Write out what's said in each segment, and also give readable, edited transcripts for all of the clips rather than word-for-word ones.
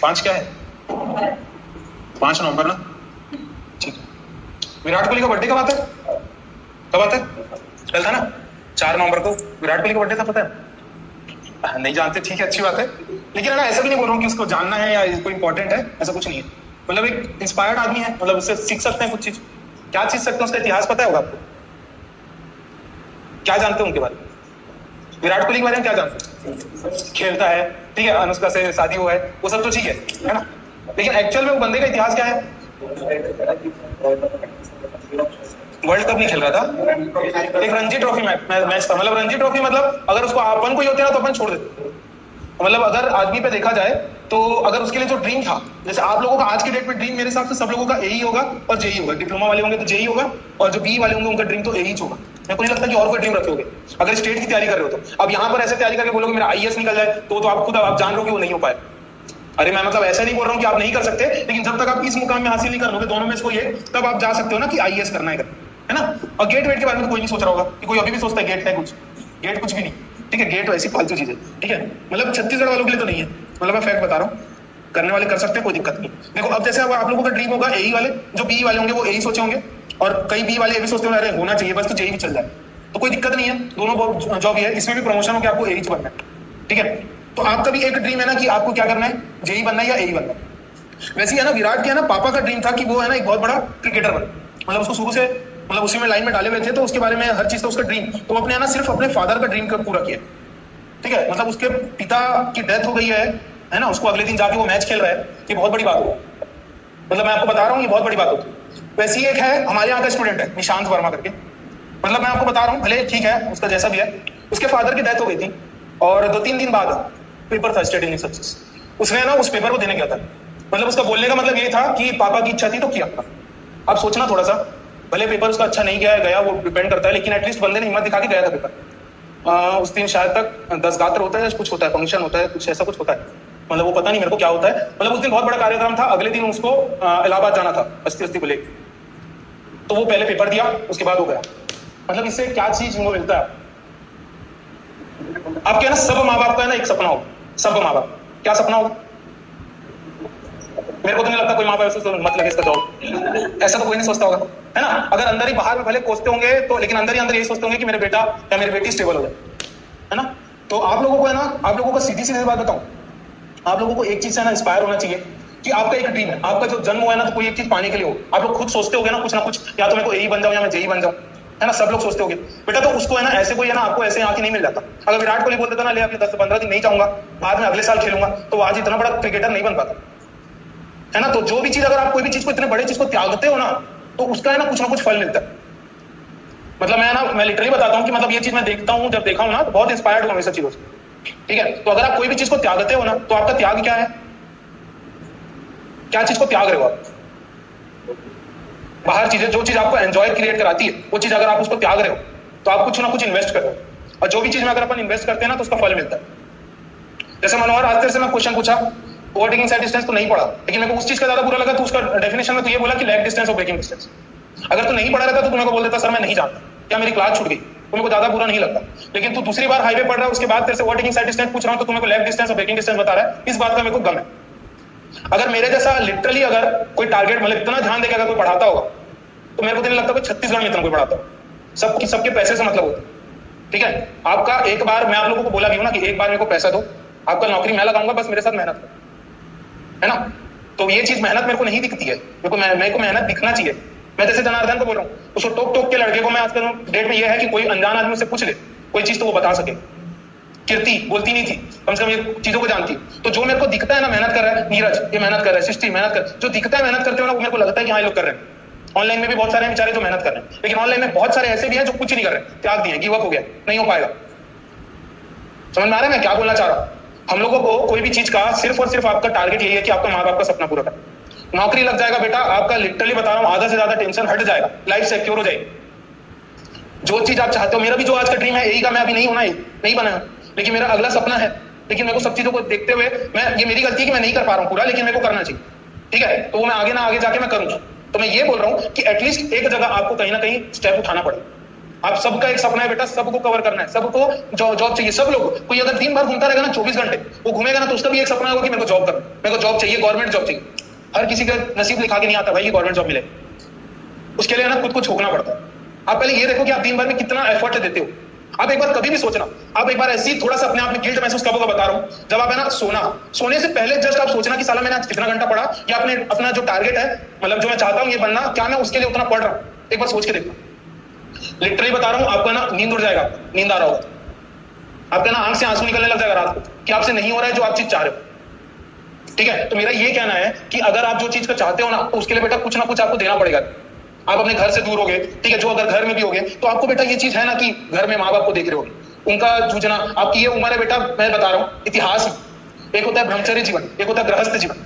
5 क्या है? 5 नवंबर ना, ठीक है। विराट कोहली का बर्थडे कब आता है? कब आता है? कल था ना, 4 नवंबर को विराट कोहली का बर्थडे था, पता है? नहीं जानते, ठीक है, अच्छी बात है। लेकिन है ना, ऐसा भी नहीं बोल रहा हूँ कि उसको जानना है या कोई इंपॉर्टेंट है, ऐसा कुछ नहीं है। मतलब एक इंस्पायर्ड आदमी है, मतलब उससे सीख सकते हैं कुछ चीज। क्या चीज सकते हैं? उसका इतिहास पता होगा आपको? क्या जानते हैं उनके बारे में? विराट कोहली के बारे में क्या जानते हैं? खेलता है, ठीक है, अनुष्का से शादी हुआ है, वो सब तो ठीक है ना। लेकिन एक्चुअल में वो बंदे का इतिहास क्या है? वर्ल्ड कप नहीं खेल रहा था, एक रणजी ट्रॉफी मैच था। मतलब रणजी ट्रॉफी, मतलब अगर उसको अपन को ही होते ना तो अपन छोड़ देते। मतलब अगर आदमी पे देखा जाए तो अगर उसके लिए जो ड्रीम था, जैसे आप लोगों का आज की डेट में ड्रीम मेरे हिसाब से सब लोगों का एई होगा और जेई होगा। डिप्लोमा वाले होंगे तो जेई होगा, और जो बी वाले होंगे उनका ड्रीम तो एई होगा। मेरे को नहीं लगता कि और कोई ड्रीम रखे होगे अगर स्टेट की तैयारी कर रहे हो तो। अब यहाँ पर ऐसे तैयारी करके बोलोगे मेरा आईएएस निकल जाए तो आप खुद आप जान रहे हो कि वो नहीं हो पाए। अरे मैं मतलब ऐसा नहीं बोल रहा हूँ कि आप नहीं कर सकते, लेकिन जब तक आप इस मुकाम में हासिल नहीं कर लोगे दोनों में से कोई है, तब आप जा सकते हो ना कि आईएएस करना है ना। और गेट वेट के बारे में तो कोई नहीं सोच रहा होगा कि कोई अभी भी सोचता है गेट है कुछ। गेट कुछ भी नहीं, ठीक है। गेट ऐसी फालतू चीज है, ठीक है। मतलब छत्तीसगढ़ वालों के लिए तो नहीं है, मतलब मैं फैक्ट बता रहा हूँ। करने वाले कर सकते हैं, कोई दिक्कत नहीं। देखो अब जैसे अब आप लोगों का ड्रीम होगा एई वाले, जो बी वाले होंगे वो एई सोचे होंगे, और कई बी वाले ये भी सोचते होंगे अरे होना चाहिए बस तो जेई भी चल जाए, तो कोई दिक्कत नहीं है। दोनों जॉब है, इसमें भी प्रमोशन हो कि आपको एई बनना है, ठीक है। तो आपका भी एक ड्रीम है ना कि आपको क्या करना है, जेई बनना है या एई बनना है। वैसे ही है ना, विराट के है ना पापा का ड्रीम था कि वो है ना एक बहुत बड़ा क्रिकेटर बने। मतलब उसको शुरू से मतलब उसी में लाइन में डाले हुए थे, तो उसके बारे में हर चीज था उसका ड्रीम। तो अपने है ना सिर्फ अपने फादर का ड्रीम पूरा किया, ठीक है। मतलब उसके पिता की डेथ हो गई है ना, उसको अगले दिन जाके वो मैच खेल रहा है, ये बहुत बड़ी बात हो। मतलब मैं आपको बता रहा हूँ ये बहुत बड़ी बात होती। वैसे ही एक है हमारे यहाँ का स्टूडेंट है निशांत वर्मा करके, मतलब मैं आपको बता रहा हूँ, भले ठीक है उसका जैसा भी है, उसके फादर की डेथ हो गई थी और 2-3 दिन बाद पेपर था स्टेट इन सक्सेस, उसने ना उस पेपर को देने गया था। मतलब उसका बोलने का मतलब ये था कि पापा की इच्छा थी तो किया। अब सोचना थोड़ा सा, भले पेपर उसका अच्छा नहीं गया वो डिपेंड करता है, लेकिन एटलीस्ट बंदे ने हिम्मत दिखा के गया था पेपर। उस दिन शायद तक 10 गात्र होता है, कुछ होता है, फंक्शन होता है, कुछ ऐसा कुछ होता है, मतलब वो पता नहीं मेरे को क्या होता है। मतलब उस दिन बहुत बड़ा कार्यक्रम था, अगले दिन उसको इलाहाबाद जाना था अस्थि को लेकर, तो वो पहले पेपर दिया उसके बाद हो गया। मतलब इससे क्या चीज वो मिलता है आपके ना, सब माँ बाप का है ना एक सपना हो, सब माँ बाप क्या सपना होगा? मेरे को तो नहीं लगता कोई माँ बाप ऐसे मत लगे इसका जवाब, ऐसा तो कोई नहीं सोचता होगा, है ना। अगर अंदर ही बाहर में भले कोसते होंगे तो, लेकिन अंदर ही अंदर यही सोचते होंगे कि मेरे बेटा या मेरी बेटी स्टेबल हो जाए, है ना। तो आप लोगों को है ना, आप लोगों को सीधी सीधी बात बताऊं, आप लोगों को एक चीज से ना इंस्पायर होना चाहिए कि आपका एक ड्रीम है, आपका जो जन्म हुआ है ना तो कोई एक चीज पाने के लिए हो। आप लोग खुद सोचते होगे ना कुछ, या तो मेरे को यही बन जाऊं या मैं जेई बन जाऊं, है ना, सब लोग सोचते होगे बेटा। तो उसको है ना ऐसे कोई है ना आपको ऐसे आके नहीं मिल जाता। अगर विराट कोहली बोलते था ना ले अभी 10 से 15 दिन नहीं चाहूंगा, बाद में अगले साल खेलूंगा, तो आज इतना बड़ा क्रिकेटर नहीं बन पाता, है ना। तो जो भी चीज, अगर आप कोई भी चीज को, इतने बड़े चीज को त्यागते हो ना, तो उसका है ना कुछ फल मिलता है। मतलब मैं लिटरली बताता हूँ कि मतलब ये चीज मैं देखता हूँ, जब देखा हूँ ना तो बहुत इंस्पायर्ड हूँ सब चीजों से, ठीक है। तो अगर आप कोई भी चीज को त्यागते हो ना, तो आपका त्याग क्या है, क्या चीज को त्याग रहे हो आप? बाहर चीजें, जो चीज आपको एंजॉय क्रिएट कराती है वो चीज अगर आप उसको त्याग रहे हो तो आप कुछ ना कुछ इन्वेस्ट कर रहे हो, और जो भी चीज में अगर अपन इन्वेस्ट करते हैं ना तो उसका फल मिलता है। जैसे मनोहर आज तेरे से मैं क्वेश्चन पूछा, ओवरटेकिंग साइड डिस्टेंस तो नहीं पढ़ा, लेकिन मेरे को उस चीज का ज्यादा बुरा लगा, तो उसका डेफिनेशन में तो ये बोला कि लेग डिस्टेंस और ब्रेकिंग डिस्टेंस। अगर तू नहीं पढ़ा रहता तो तू मेरे को बोल देता सर मैं नहीं जानता, क्या मेरी क्लास छूट गई, तो मेरे को ज्यादा बुरा नहीं लगता। लेकिन तू दूसरी बार हाईवे पढ़ रहा है, उसके बाद तेरे से ओवरटेकिंग साइड डिस्टेंस पूछ रहा हूं तो तू मेरे को लेग डिस्टेंस और ब्रेकिंग डिस्टेंस बता रहा है, इस बात का मेरे को गम है। अगर मेरे जैसा लिटरली अगर कोई टारगेट, मतलब इतना ध्यान देकर अगर कोई पढ़ाता होगा, तो मेरे को नहीं लगता कोई छत्तीसगढ़ में इतना कोई पढ़ाता हो। सबके पैसे से मतलब होता है, ठीक है। आपका एक बार, मैं आप लोगों को बोला भी हूं ना कि एक बार मेरे को पैसा दो, आपका नौकरी मैं लगाऊंगा, बस मेरे साथ मेहनत करो, है ना। तो ये चीज मेहनत मेरे को नहीं दिखती है, मेरे को मेहनत दिखना चाहिए। मैं जैसे जनार्दन को बोल रहा हूँ, उसको टोक के लड़के को मैं आजकल डेट में ये है कि कोई अनजान आदमी से पूछ ले कोई चीज तो वो बता सके। कीर्ति बोलती नहीं थी, कम से कम ये चीजों को जानती। तो जो मेरे को दिखता है ना मेहनत कर रहा है, नीरज ये मेहनत कर रहा है, सृष्टि मेहनत कर, जो दिखता है मेहनत करते हो ना, वो मेरे को लगता है कि हाँ ये लोग कर रहे हैं। ऑनलाइन में भी बहुत सारे बेचारे जो मेहनत कर रहे हैं, लेकिन ऑनलाइन में बहुत सारे ऐसे भी हैं जो कुछ नहीं कर रहे, त्याग दिए, गिव अप हो गया, नहीं हो पाएगा। समझ में आ रहा है मैं क्या बोलना चाह रहा हूँ? हम लोगों को कोई भी चीज का सिर्फ और सिर्फ आपका टारगेट यही है कि आपका माँ बाप का सपना पूरा कर। नौकरी लग जाएगा बेटा, आपका लिटरली बता रहा हूँ आधा से ज्यादा टेंशन हट जाएगा, लाइफ सिक्योर हो जाएगी। जो चीज आप चाहते हो, मेरा भी जो आज का ड्रीम है यही का, मैं अभी नहीं होना है, नहीं बना, लेकिन मेरा अगला सपना है। लेकिन मेरे को सब चीजों को देखते हुए, मैं ये मेरी गलती है कि मैं नहीं कर पा रहा हूँ पूरा, लेकिन मेरे को करना चाहिए, ठीक है। तो वो मैं आगे ना आगे जाके मैं करूंगा। तो मैं ये बोल रहा हूँ कि एटलीस्ट एक जगह आपको कहीं ना कहीं स्टेप उठाना पड़ेगा। आप सबका एक सपना है बेटा, सबको कवर करना है, सबको जॉब चाहिए। सब लोग, कोई अगर दिन भर घूमता रहेगा ना 24 घंटे, वो घूमेगा ना तो उसका भी एक सपना होगा कि मेरे को जॉब करना, मेरे को जॉब चाहिए, गवर्नमेंट जॉब चाहिए। हर किसी का नसीब लिखा के नहीं आता भाई कि गवर्नमेंट जॉब मिले, उसके लिए ना खुद को छोड़ना पड़ता है। आप पहले ये देखो कि आप दिन भर में कितना एफर्ट देते हो। आप एक बार कभी भी सोचना, आप एक बार ऐसे ही थोड़ा सा अपने आप में गिल्ट महसूस कब होगा बता रहा हूं, जब आप है ना सोने से पहले जस्ट आप सोचना कि साला मैंने आज कितना घंटा पढ़ा, या अपने अपना जो टारगेट है, मतलब जो मैं चाहता हूं ये बनना, क्या मैं उसके लिए उतना पढ़ रहा हूं, एक बार सोच के देखना। लिटरली बता रहा हूं, आपका ना नींद उड़ जाएगा, नींद आ रहा होगा, आपका ना आंख से आंसू निकलने लग जाएगा रात को कि आपसे नहीं हो रहा है जो आप चीज चाह रहे हो। ठीक है, तो मेरा ये कहना है कि अगर आप जो चीज को चाहते हो ना, तो उसके लिए बेटा कुछ ना कुछ आपको देना पड़ेगा। आप अपने घर से दूर हो गए, ठीक है, जो अगर घर में भी हो गए तो आपको बेटा ये चीज है ना कि घर में माँ बाप को देख रहे हो, उनका जूझना, आपकी ये उम्र है बेटा, मैं बता रहा हूँ इतिहास में एक होता है ब्रह्मचर्य जीवन, एक होता है गृहस्थ जीवन।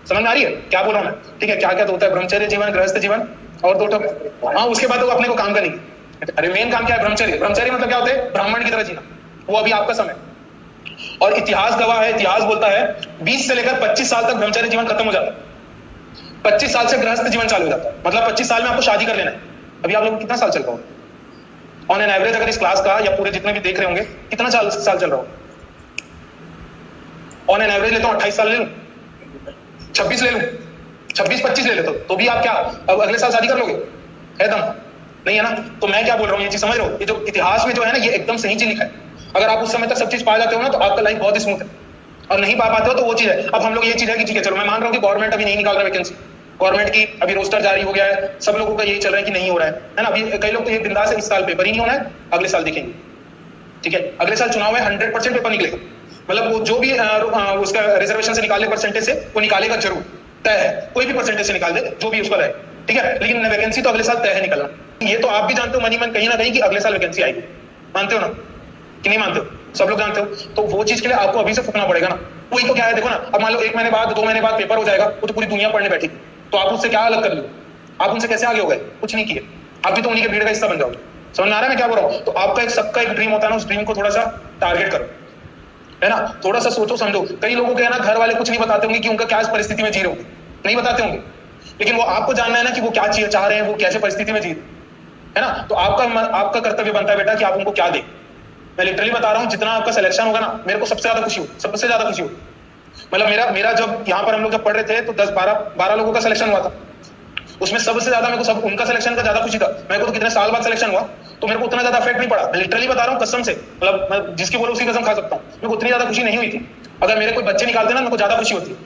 समझ में आ रही है क्या बोल रहा हूं मैं? ठीक है, क्या क्या होता है ब्रह्मचर्य जीवन, गृहस्थ जीवन और दो, हाँ उसके बाद तो अपने को काम करेंगे। अरे मेन काम क्या है? ब्रह्मचर्य। ब्रह्मचर्य मतलब क्या होता है? ब्राह्मण की तरह जीना, वो अभी आपका समय। और इतिहास गवाह है, इतिहास बोलता है 20 से लेकर 25 साल तक ब्रह्मचर्य जीवन खत्म हो जाता है, 25 साल से गृहस्थ जीवन चालू हो जाता है। मतलब 25 साल में आपको शादी कर लेना है। अभी आप लोग कितना साल चल रहा हो ऑन एन एवरेज, अगर इस क्लास का या पूरे जितने भी देख रहे होंगे, कितना साल चल रहा हो ऑन एन एवरेज? लेता हूं 28 साल ले लूं, 26 ले लूं, 26-25 ले लेता हूं, तो भी आप क्या अब अगले साल शादी कर लोगे? है दम नहीं है ना? तो मैं क्या बोल रहा हूं, ये चीज समझ रहे हो? ये जो इतिहास में जो है ना, ये एकदम सही चीज लिखा है। अगर आप उस समय तक सब चीज पा जाते हो ना, तो आपका लाइफ बहुत स्मूथ है। और नहीं पा पाते हो तो वो चीज है। अब हम लोग ये चीज है कि ठीक है चलो, मैं मान रहा हूँ कि गवर्नमेंट अभी नहीं निकाल रहा वैकेंसी, गवर्नमेंट की अभी रोस्टर जारी हो गया है, सब लोगों का यही चल रहा है कि नहीं हो रहा है ना? अभी कई लोग तो ये बिंदास है, इस साल पेपर ही नहीं होना है, अगले साल देखेंगे। ठीक है, अगले साल चुनाव है, 100% पेपर निकलेगा। मतलब वो जो भी उसका रिजर्वेशन से निकाले परसेंटेज से, वो निकालेगा जरूर, तय है। कोई भी परसेंटेज से निकाल दे, जो भी उसका रहे, ठीक है, लेकिन वैकेंसी तो अगले साल तय है निकलना। ये तो आप भी जानते हो मनी मन कहीं ना कहीं कि अगले साल वैकेंसी आएगी। मानते हो ना कि नहीं मानते हो? सब लोग जानते हो। तो वो चीज के लिए आपको अभी से फूकना पड़ेगा ना। वही तो क्या है, देखो ना, अब मान लो 1 महीने बाद 2 महीने बाद पेपर हो जाएगा, वो तो पूरी दुनिया पढ़ने बैठी, तो आप उससे क्या अलग कर लो? आप उनसे कैसे आगे हो गए? कुछ नहीं किए, आप भी तो उन्हीं के भीड़ का हिस्सा बन जाओगे। समझ में आ रहा है मैं क्या बोल रहा हूँ? तो आपका एक सबका एक ड्रीम होता है ना, उस ड्रीम को थोड़ा सा टारगेट करो, है ना? थोड़ा सा सोचो समझो। कई लोगों के है ना, घर वाले कुछ नहीं बताते होंगे कि उनका क्या परिस्थिति में जी रहे होंगे, नहीं बताते होंगे, लेकिन वो आपको जानना है ना कि वो क्या चाह रहे हैं, वो कैसे परिस्थिति में जी रहे, है ना? तो आपका कर्तव्य बनता है बेटा कि आप उनको क्या दें। मैं लिटरली बता रहा हूँ, जितना आपका सिलेक्शन होगा ना, मेरे को सबसे ज्यादा खुशी हो, सबसे ज्यादा खुशी हो। मतलब मेरा जब यहाँ पर हम लोग जब पढ़ रहे थे तो 10-12 लोगों का सिलेक्शन हुआ था, उसमें सबसे ज्यादा मेरे को सब उनका सिलेक्शन का ज्यादा खुशी था। मेरे को तो कितने साल बाद सिलेक्शन हुआ, तो मेरे को उतना ज्यादा इफेक्ट नहीं पड़ा। मैं लिटरली बता रहा हूँ कसम से, मतलब मैं जिसकी बोलो उसकी कसम खा सकता हूँ, मेरे को उतनी ज्यादा खुशी नहीं हुई थी। अगर मेरे कोई बच्चे निकालते ना, मेरे को ज्यादा खुशी होती,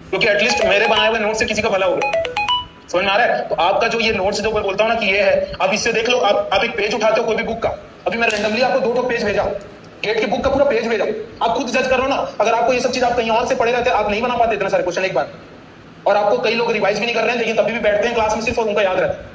क्योंकि एटलीस्ट मेरे बनाए हुए नोट से किसी का भला हो गया। समझ में आ रहा है? तो आपका जो ये नोट्स जो मैं बोलता हूँ ना कि ये है, आप इससे देख लो, आप एक पेज उठाते हो कोई भी बुक का, अभी मैं रेंडमली आपको 2 पेज भेजा, गेट की बुक का पूरा पेज भेजा, आप खुद जज करो ना। अगर आपको ये सब चीज आप कहीं और से पढ़े रहते, आप नहीं बना पाते इतने सारे क्वेश्चन एक बार। और आपको कई लोग रिवाइज भी नहीं कर रहे हैं, लेकिन तभी भी बैठते हैं क्लास में सिर्फ और उनका याद रहता है।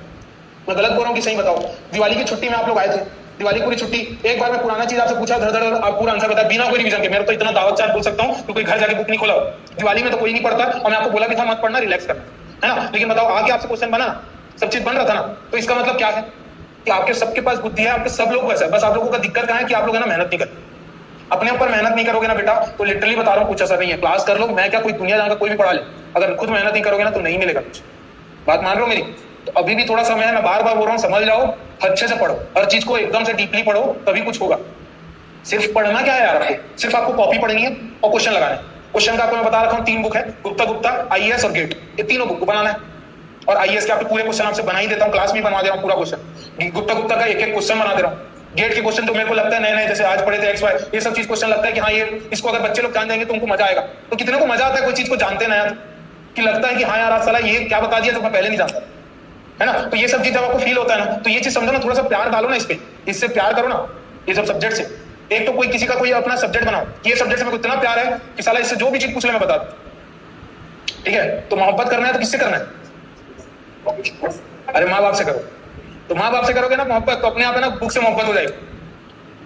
मैं गलत बोल रहा हूँ कि सही बताओ? दिवाली की छुट्टी में आप लोग आए थे, दिवाली पूरी छुट्टी, एक बार मैं पुराना चीज आपसे पूछा, धड़ आप पूरा आंसर बताया बिना कोई रिवीजन के। मेरे तो इतना दावत चार्ट बोल सकता हूँ कि कोई घर जाके बुक नहीं खोला। दिवाली में तो कोई नहीं पढ़ता, और मैं आपको बोला भी था मत पढ़ना, रिलैक्स करना, है ना? लेकिन बताओ, आगे आपसे क्वेश्चन बना, सब चीज बन रहा था ना। तो इसका मतलब क्या है कि आपके सबके पास बुद्धि है, आपके सब लोग वैसे, बस आप लोगों का दिक्कत क्या है कि आप लोग है ना मेहनत नहीं करते। अपने ऊपर मेहनत नहीं करोगे ना बेटा, तो लिटरली बता रहा हूँ कुछ असर नहीं है। क्लास कर लो, मैं क्या कोई दुनिया जाकर कोई भी पढ़ा ले, अगर खुद मेहनत नहीं करोगे ना तो नहीं मिलेगा कुछ। बात मान रहे हो मेरी? तो अभी भी थोड़ा समय है, मैं बार बार बोल रहा हूँ, समझ जाओ, अच्छे से पढ़ो, हर चीज को एकदम से डीपली पढ़ो, तभी कुछ होगा। सिर्फ पढ़ना क्या है यार, आपको सिर्फ आपको कॉपी पढ़नी है और क्वेश्चन लगाना है। क्वेश्चन का आपको मैं बता रहा हूँ 3 बुक है, गुप्ता, IAS और गेट, ये तीनों बुक को बनाना है। और IAS के आपके पूरे क्वेश्चन आपसे बना ही देता हूँ, क्लास में बनवा दे रहा हूँ पूरा क्वेश्चन। गुप्ता का एक क्वेश्चन बना दे रहा हूँ। गेट के क्वेश्चन तो मेरे को लगता है नए जैसे आज पढ़े थे XY, ये सब चीज क्वेश्चन लगता है कि हाँ ये इसको अगर बच्चे लोग जान जाएंगे तो उनको मजा आएगा। तो कितने को मजा आता है कोई चीज को जानते नया, कि लगता है कि हाँ यार आज साला ये क्या बता दिया जो मैं पहले नहीं जानता, है ना? तो ये सब चीज जब आपको फील होता है ना, तो ये चीज समझो ना, थोड़ा सा प्यार डालो ना इस पे, इससे प्यार करो ना ये सब सब्जेक्ट से। एक तो कोई किसी का कोई अपना सब्जेक्ट बनाओ, ये सब्जेक्ट से मेरे को इतना प्यार है कि साला इससे जो भी चीज पूछ ले मैं बता दूं। ठीक है, तो मोहब्बत करना है तो किससे करना है? अरे माँ बाप से करो। तो माँ बाप से करोगे ना मोहब्बत, तो अपने आप है ना बुक से मोहब्बत हो जाएगी।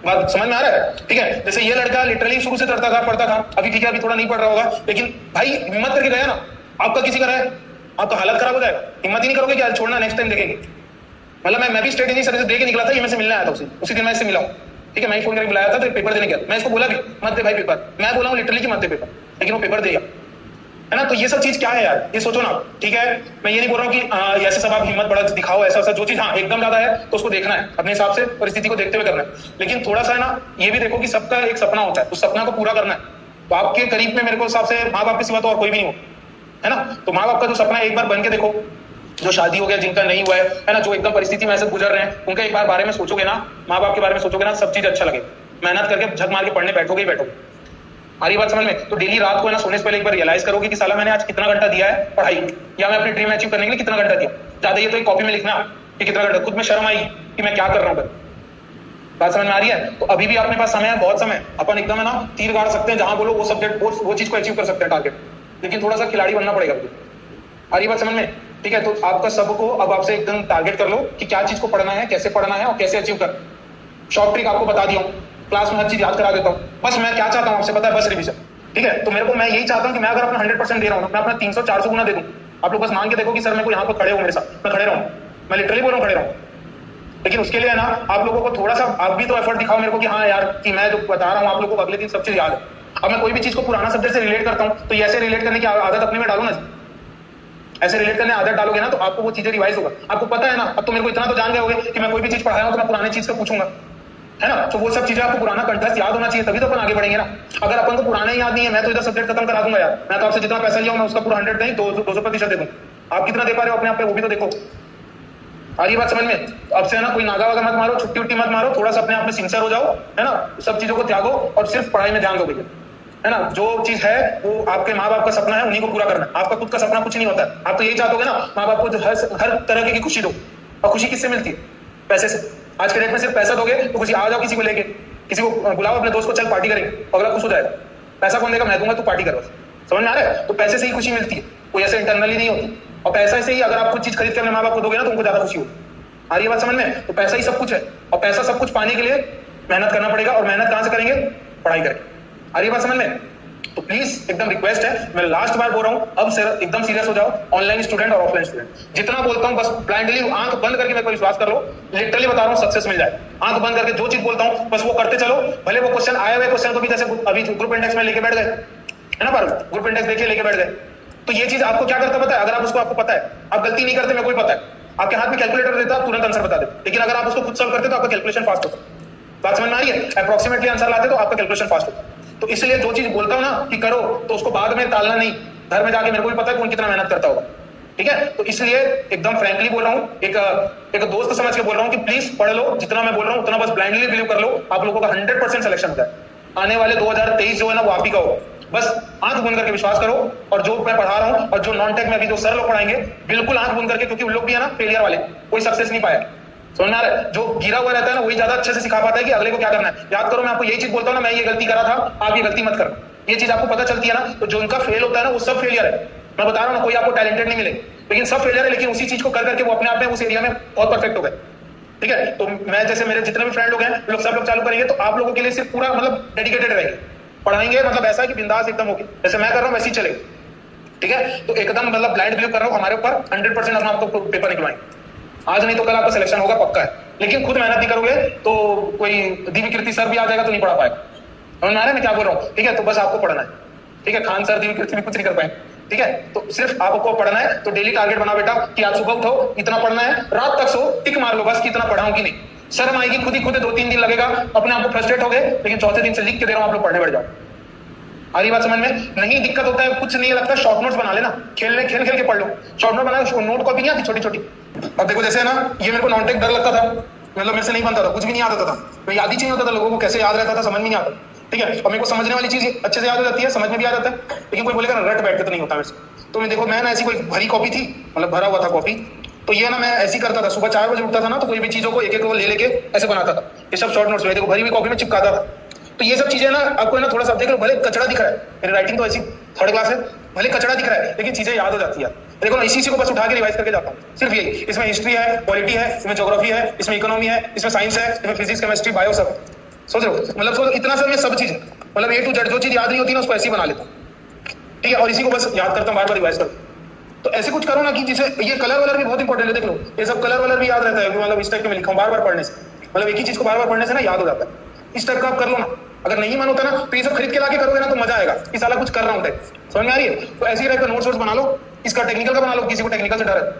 बात समझ में आ रहा है? ठीक है, जैसे ये लड़का लिटरली शुरू से पढ़ता था, अभी ठीक है अभी थोड़ा नहीं पढ़ रहा होगा, लेकिन भाई हिम्मत करके गया ना। आपका किसी का रहे, आपका हालत खराब हो जाएगा, हिम्मत ही नहीं करोगे कि आज छोड़ना, नेक्स्ट टाइम देखेंगे। मतलब मैं भी स्टेट इंजीनियरिंग सर्विस दे के निकला था, ये मैं से मिलने आया था उसी दिन मैं इससे मिला हूँ। ठीक है, मैं फोन करके बुलाया था तो पेपर देने गया, मैं इसको बोला भी मत दे भाई पेपर, मैं बोला हूँ लिटरली कि मत दे पेपर, लेकिन वो पेपर देगा, है ना। तो ये सब चीज क्या है यार, ये सोचो ना। ठीक है, मैं ये नहीं बोल रहा हूँ कि ऐसे सब आप हिम्मत बड़ा दिखाओ, ऐसा जो चीज हाँ एकदम ज्यादा है तो उसको देखना है, अपने हिसाब से परिस्थिति को देखते हुए करना है। लेकिन थोड़ा सा है ना ये भी देखो कि सबका एक सपना होता है, उस सपना को पूरा करना है। तो आपके करीब में मेरे को हिसाब से माँ बाप के सिवा तो और कोई भी नहीं हो, है ना। तो माँ बाप का जो सपना है एक बार बन के देखो, जो शादी हो गया जिनका नहीं हुआ है ना, जो एकदम परिस्थिति में ऐसे गुजर रहे हैं, उनका एक बार बारे में सोचोगे ना, माँ बाप के बारे में सोचोगे ना, सब चीज अच्छा लगे। मेहनत करके झक मार के पढ़ने बैठोगे ही बैठोगे। हमारी बात समझ में। तो डेली रात को है ना सोने से पहले एक बार रियलाइज करोगे कि साला मैंने आज कितना घंटा दिया है पढ़ाई, या मैं अपनी ड्रीम अचीव करने के लिए कितना घंटा दिया। ज्यादा ये तो एक कॉपी में लिखना कि कितना घंटा, खुद में शर्म आई कि मैं क्या कर रहा हूँ। बात समझ में आ रही है। तो अभी भी अपने पास समय है, बहुत समय, अपन एकदम है ना तीर गाड़ सकते हैं, जहां बोलो वो सब्जेक्ट वो चीज को अचीव कर सकते हैं टारगेट। लेकिन थोड़ा सा खिलाड़ी बनना पड़ेगा। आ रही बात समझ में। ठीक है, तो आपका सबको अब आपसे एकदम टारगेट कर लो कि क्या चीज को पढ़ना है, कैसे पढ़ना है और कैसे अचीव कर। शॉर्ट ट्रिक आपको बता दिया हूँ, क्लास में हर चीज याद करा देता हूँ। बस मैं क्या चाहता हूँ आपसे पता है, बस रिवीजन। ठीक है, तो मेरे को मैं यही चाहता हूँ कि मैं अगर अपना 100% दे रहा हूँ, मैं अपना 300-400 गुना दे दूं। आप लोग बस मान के देखो कि सर मेरे को यहाँ पर खड़े हो, मेरे साथ मैं खड़े रहूँ, मैं लिटरली बोल रहा हूँ खड़े रहूँ। लेकिन उसके लिए है ना आप लोगों को थोड़ा सा आप भी तो एफर्ट दिखाओ मेरे को कि हाँ यार कि मैं जो बता रहा हूँ आप लोगों को अगले दिन सब चीज याद है। अब मैं कोई भी चीज को पुराना सब्जेक्ट से रिलेट करता हूँ तो ऐसे रिलेट करने की आदत अपने में डालो ना। ऐसे रिलेट करने आदत डालोगे ना तो आपको वो चीजें रिवाइज होगा। आपको पता है ना, अब तो मेरे को इतना तो जान गए होगे कि मैं कोई भी चीज पढ़ाया हूं तो मैं पुरानी चीज से पूछूंगा, है ना। तो वो सब चीजें आपको पुराना कंटेस्ट याद होना चाहिए, तभी तो अपन आगे बढ़ेंगे ना। अगर अपन को पुराना ही याद नहीं है, मैं तो इधर सब्जेक्ट खत्म करा दूंगा यार। मैं तो आपसे जितना पैसा लिया मैं उसका पूरा 100 नहीं 200% दे दूं। आप कितना दे पा रहे हो अपने आप पे वो भी तो देखो। आ रही बात समझ में। अब से है ना कोई नागा वागा मत मारो, छुट्टी उट्टी मत मारो, थोड़ा सा अपने आप में सिंसियर हो जाओ, है ना। सब चीजों को त्यागो और सिर्फ पढ़ाई में ध्यान दो भैया, है ना। जो चीज है वो आपके माँ बाप का सपना है, उन्हीं को पूरा करना है। आपका खुद का सपना कुछ नहीं होता है। आप तो यही चाहते ना माँ बाप को जो हर तरह की खुशी दो। और खुशी किससे मिलती है? पैसे से। आज के डेट में सिर्फ पैसा दोगे तो खुशी। आ जाओ किसी को लेके, किसी को बुलाओ अपने दोस्त को, चल पार्टी करेंगे, अगला खुश हो जाएगा। पैसा कौन देगा? मैं दूंगा, तू पार्टी कर बस। समझ में आ रहा है। तो पैसे से ही खुशी मिलती है, कोई ऐसे इंटरनली नहीं होती। और पैसा से ही अगर आप कुछ चीज खरीद के अपने माँ बाप को दोगे ना तो उनको ज्यादा खुशी होगी। आ रही बात समझ में। तो पैसा ही सब कुछ है, और पैसा सब कुछ पाने के लिए मेहनत करना पड़ेगा। और मेहनत कहां से करेंगे? पढ़ाई करके। आ रही बात समझ में। तो प्लीज एकदम रिक्वेस्ट है, मैं लास्ट बार बोल रहा हूं, अब एकदम सीरियस हो जाओ। ऑनलाइन स्टूडेंट और ऑफलाइन स्टूडेंट, जितना बोलता हूं बस ब्लाइंडली आंख बंद करके मेरे को विश्वास कर लो। लिटरली बता रहा हूं, सक्सेस मिल जाए। आंख बंद करके जो चीज बोलता हूं बस वो करते चलो। भले वो क्वेश्चन आए हुए क्वेश्चन को भी जैसे अभी ग्रुप इंडेक्स में लेके बैठ गए, है ना, पर ग्रुप इंडेक्स देखिए लेके बैठ गए, तो ये चीज आपको क्या करता पता है? अगर आप उसको, आपको पता है आप गलती नहीं करते, मेरे को भी पता है, आपके हाथ में कैलकुलेटर देता आप तुरंत आंसर बता देते। लेकिन अगर आप उसको खुद सॉल्व करते तो आपका कैलकुलेशन फास्ट होता। बात समझ में आ रही है। अप्रोक्सीमेटली आंसर लाते तो आपका कैलकुलेशन फास्ट होता। तो इसलिए जो चीज बोलता हूं ना कि करो, तो उसको बाद में टालना नहीं। घर में जाके मेरे को भी पता है कौन कितना मेहनत करता होगा। ठीक है, तो इसलिए एकदम फ्रैंकली बोल रहा हूं, एक दोस्त समझ के बोल रहा हूं कि प्लीज पढ़ लो, जितना मैं बोल रहा हूं उतना बस ब्लाइंडली बिलीव कर लो। आप लोगों का 100% सिलेक्शन होता है। आने वाले 2023 जो है ना वो आप ही का होगा। बस आंख बंद करके विश्वास करो। और जो मैं पढ़ा रहा हूं और जो नॉन टेक में अभी जो सर लोग पढ़ाएंगे, बिल्कुल आंख बंद करके, क्योंकि उन लोग भी है ना फेलियर वाले, कोई सक्सेस नहीं पाया। समझ में आ रहा है। जो गिरा हुआ रहता है ना वही ज्यादा अच्छे से सिखा पाता है कि अगले को क्या करना है। याद करो, मैं आपको यही चीज बोलता हूं ना, मैं ये गलती करा था, आप ये गलती मत करना। ये चीज आपको पता चलती है ना, तो जो उनका फेल होता है ना वो सब फेलियर है। मैं बता रहा हूं ना, कोई आपको टैलेंटेड नहीं मिले, लेकिन सब फेलियर है। लेकिन उसी चीज को कर करके वो अपने आप में उस एरिया में बहुत परफेक्ट हो गए। ठीक है, तो मैं जैसे मेरे जितने भी फ्रेंड लोग हैं लोग सब लोग चालू करेंगे तो आप लोगों के लिए सिर्फ पूरा मतलब डेडिकेटेड रहेंगे, पढ़ाएंगे मतलब ऐसा कि बिंदास एकदम होगी, जैसे मैं कर रहा हूँ वैसे ही चलेगा। ठीक है, तो एकदम मतलब ब्लाइंड बिलीव कर रहा हूँ, हमारे ऊपर 100% हम आपको पेपर निकलवाएंगे। आज नहीं तो कल आपका सिलेक्शन होगा, पक्का है। लेकिन खुद मेहनत नहीं करोगे तो कोई दिव्य कीर्ति सर भी आ जाएगा तो नहीं पढ़ा पाएगा। समझ में आ रहा है मैं क्या बोल रहा हूँ। ठीक है, तो बस आपको पढ़ना है। ठीक है, खान सर दिव्य कीर्ति भी कुछ नहीं कर पाएंगे। ठीक है, तो सिर्फ आपको पढ़ना है। तो डेली टारगेट बना बेटा कि आज सुबह उठो, इतना पढ़ना है, रात तक सो, टिक मार लो बस कि इतना पढ़ा हूं कि नहीं। शर्म आएगी खुद ही, 2-3 दिन लगेगा, अपने आप को फ्रस्ट्रेट हो गए, लेकिन चौथे दिन से लिख के दे रहा हूं, आप लोग पढ़ने बैठ जाओ। आ रही बात समझ में। नहीं दिक्कत होता है, कुछ नहीं लगता, शॉर्ट नोट्स बना लेना, खेल खेल के पढ़ लो। शॉर्ट नोट बना, नोट कॉपी नहीं आती छोटी छोटी। अब देखो जैसे है ना, ये मेरे को नॉन टेक डर लगता था, मतलब मेरे से नहीं बनता था, कुछ भी नहीं आता था, मैं याद ही नहीं होता था, लोगों को कैसे याद रहता था समझ में नहीं आता। ठीक है, और मेरे को समझने वाली चीज अच्छे से याद हो जाती है, समझ में भी आ जाता है। लेकिन कोई बोलेगा रट बैठ के तो नहीं होता मेरे से। तो मैं देखो, मैं ना ऐसी कोई भरी कॉपी थी, मतलब भरा हुआ था कॉपी, तो ये ना मैं ऐसी करता था, सुबह 4 बजे उठता था ना, तो कोई भी चीजों को एक एक ले लेके ऐसे बनाता था। ये सब शॉर्ट नोट्स में देखो भरी हुई कॉपी में चिपकाता था। तो ये सब चीजें ना आपको ना थोड़ा सा देख लो, भले कचड़ा दिख रहा है, मेरी राइटिंग तो ऐसी 3rd क्लास है, भले कचड़ा दिख रहा है लेकिन चीजें याद हो जाती है। देखो ना, इसी को बस उठा के रिवाइज करके जाता हूँ, सिर्फ यही। इसमें हिस्ट्री है, पॉलिटी है, इसमें ज्योग्राफी है, इसमें इकोनॉमी है, इसमें साइंस है, इसमें फिजिक्स, केमिस्ट्री, बायो, सब सोच रहे हो। मतलब सोच इतना सब, ये सब चीज मतलब A to Z जो चीज याद नहीं होती ना उसको ऐसे ही बना लेता हूँ। ठीक है, और इसी को बस याद करता हूँ, बार बार रिवाइज करता हूँ। तो ऐसे कुछ करो ना कि जिसे ये कलर वलर भी बहुत इंपॉर्टेंट है। देख लो, ये सब कलर वलर भी याद रहता है, मतलब इस टाइप के मैं लिखा हूँ बार बार पढ़ने से, मतलब एक ही चीज को बार बार पढ़ने से ना याद हो जाता है। इस टाइप का आप कर लो ना, अगर नहीं मन होता ना तो ये सब खरीद के लाके करोगे ना तो मजा आएगा कि साला कुछ कर रहा हूँ। समझ में आ रही है? तो ऐसी टाइप का नोट्स वोट्स बना लो, इसका टेक्निकल का बना लो, किसी को टेक्निकल से डर है,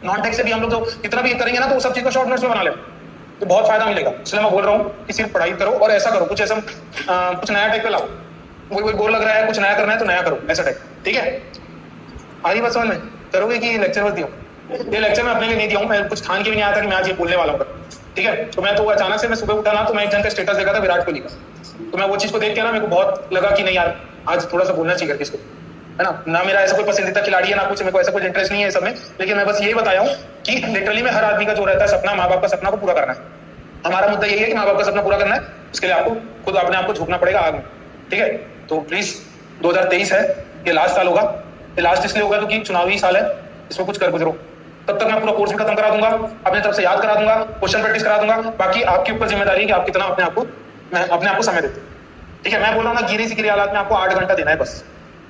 नॉन टेक से भी हम लोग जो कितना भी करेंगे ना तो सब चीज का शॉर्ट नोट्स में बना ले तो बहुत फायदा मिलेगा। इसलिए मैं बोल रहा हूँ कि सिर्फ पढ़ाई करो और ऐसा करो, कुछ ऐसा कुछ नया टाइप पे लाओ। कोई बोर लग रहा है, कुछ नया करना है तो नया करो, ऐसा टाइप। ठीक है, आई बात समझ में? करोगे कि लेक्चर बस दियो? ये लेक्चर मैं अपने लिए नहीं दिया हूँ, मैं कुछ ठान के भी नहीं आया था कि मैं आज ये बोलने वाला हूँ। ठीक है, तो मैं तो अचानक से मैं सुबह उठा ना तो मैं एक जन का स्टेटस देखा था विराट कोहली का, तो मैं वो चीज को देख के ना मेरे को बहुत लगा कि नहीं यार आज थोड़ा सा बोलना चाहिए करके इसको, है ना मेरा ऐसा कोई पसंदीदा खिलाड़ी है ना कुछ, मेरे को ऐसा कुछ इंटरेस्ट नहीं है सब में, लेकिन मैं बस यही बताया हूँ कि लिटरली में हर आदमी का जो रहता है सपना, माँ बाप का सपना को पूरा करना है। हमारा मुद्दा यही है कि माँ बाप का सपना पूरा करना है, उसके लिए आपको खुद अपने आप को झोंकना पड़ेगा आग में। ठीक है, तो प्लीज 2023 है, ये लास्ट साल होगा। ये लास्ट इसलिए होगा क्योंकि चुनावी साल है, इसमें कुछ कर गुजरो। तब तक मैं पूरा कोर्स भी खत्म करा दूंगा, अपने तरफ से याद करा दूंगा, क्वेश्चन प्रैक्टिस करा दूंगा। बाकी आपके ऊपर जिम्मेदारी है कि आप कितना अपने आप को समय देते। ठीक है, मैं बोल रहा हूँ ना गिरी सिकरी हालात में आपको 8 घंटा देना है बस।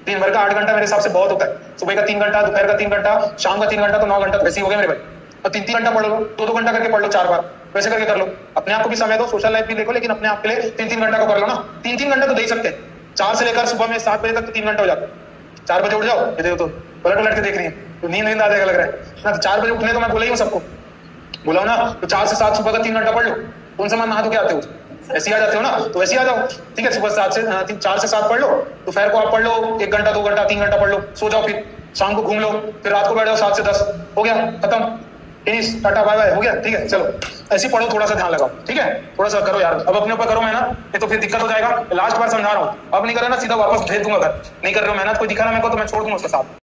दिन भर का 8 घंटा मेरे हिसाब से बहुत होता है। सुबह का 3 घंटा, दोपहर का 3 घंटा, शाम का 3 घंटा, तो 9 घंटा वैसे ही हो गया मेरे भाई। और 3-3 घंटा पढ़ लो, 2-2 घंटा करके पढ़ लो 4 बार, वैसे करके कर लो। अपने आप को भी समय दो, सोशल लाइफ भी देखो, लेकिन अपने आप के लिए 3-3 घंटा को कर लो ना। 3-3 घंटा तो दे ही सकते हैं। 4 से लेकर सुबह में 7 बजे तक तो 3 घंटा हो जाता है। 4 बजे उठ जाओ, ये देखो तो पलट के देख रही है तो नींद आ जाएगा लग रहा है ना। 4 बजे उठने तो मैं बोला ही हूँ सबको, बोला ना, तो 4 से 7 सुबह का 3 घंटा पढ़ लो। कौन सा मान नहा धो के आते हो, ऐसे आ जाते हो ना, तो वैसे आ जाओ। ठीक है, सुबह 4 से 7 पढ़ लो, दोपहर को आप पढ़ लो 1 घंटा, 2 घंटा, 3 घंटा पढ़ लो, सो जाओ। फिर शाम को घूम लो, फिर रात को बैठ जाओ 7 से 10, हो गया खत्म, फिनिश, टाटा बाय बाय, हो गया। ठीक है, चलो ऐसे पढ़ो, थोड़ा सा ध्यान लगाओ। ठीक है, थोड़ा सा करो यार, अब अपने ऊपर करो मेहनत, नहीं तो फिर दिक्कत हो जाएगा। लास्ट बार समझा रहा हूँ, अब नहीं करे ना सीधा वापस भेज दूंगा घर। नहीं कर रहे हो मेहनत, कोई दिखा ना मेरे को तो मैं छोड़ दूंगा उसके साथ।